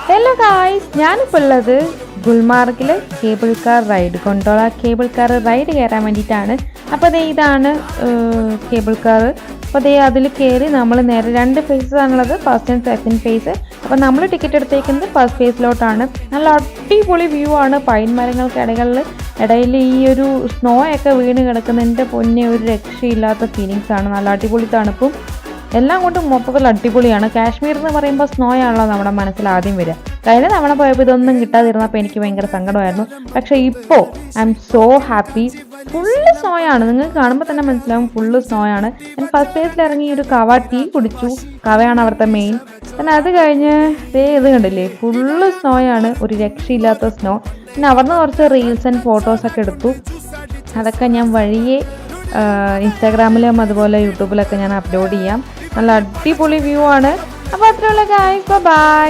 Hello guys, ഞാനിപ്പോൾ ഉള്ളത് ഗുൽമാർഗിൽ cable car ride gondola cable car ride കയറാൻ വേണ്ടിയിട്ടാണ്. അപ്പോൾ ഇതാണ് കേബിൾ കാർ. അപ്പോൾ അതിൽ കയറി നമ്മൾ നേരെ 2 ഫേസസ് ആണുള്ളത്, ഫസ്റ്റ് ആൻഡ് സെക്കൻഡ് ഫേസ്. അപ്പോൾ നമ്മൾ ടിക്കറ്റ് എടുത്തേക്കുന്നത് ഫസ്റ്റ് ഫേസിലോട്ടാണ്. നല്ല അടിപൊളി വ്യൂ ആണ്. പൈൻ മരങ്ങൾക്കിടയിൽ ഈ ഒരു സ്നോ ഒക്കെ വീണ് കിടക്കുന്നതിൻ്റെ പൊന്നെ ഒരു രക്ഷയില്ലാത്ത ഫീലിങ്സ് ആണ്. നല്ല അടിപൊളി തണുപ്പും എല്ലാം കൊണ്ടും മൊത്തത്തിൽ അടിപൊളിയാണ്. കാശ്മീർ എന്ന് പറയുമ്പോൾ സ്നോ ആണല്ലോ നമ്മുടെ മനസ്സിൽ ആദ്യം വരിക. കഴിഞ്ഞ തവണ പോയപ്പോൾ ഇതൊന്നും കിട്ടാതിരുന്നപ്പോൾ എനിക്ക് ഭയങ്കര സങ്കടമായിരുന്നു. പക്ഷേ ഇപ്പോൾ I M so happy. Full snow ആണ്, നിങ്ങൾക്ക് കാണുമ്പോൾ തന്നെ മനസ്സിലാവും ഫുള്ള് സ്നോ ആണ്. ഞാൻ ഫസ്റ്റ് ഫേസിൽ ഇറങ്ങി ഒരു കവ ടീ കുടിച്ചു. കവയാണ് അവിടുത്തെ മെയിൻ. പിന്നെ അത് കഴിഞ്ഞ് ഇത് കണ്ടില്ലേ, ഫുള്ള് സ്നോ ആണ്, ഒരു രക്ഷയില്ലാത്ത സ്നോ. പിന്നെ അവിടുന്ന് കുറച്ച് റീൽസ് ആൻഡ് ഫോട്ടോസൊക്കെ എടുത്തു. അതൊക്കെ ഞാൻ വഴിയെ ഇൻസ്റ്റാഗ്രാമിലും അതുപോലെ യൂട്യൂബിലൊക്കെ ഞാൻ അപ്ലോഡ് ചെയ്യാം. നല്ല അടിപൊളി വ്യൂ ആണ്. അപ്പോൾ അത്രയുള്ള ഗായ്സ്, ബൈ.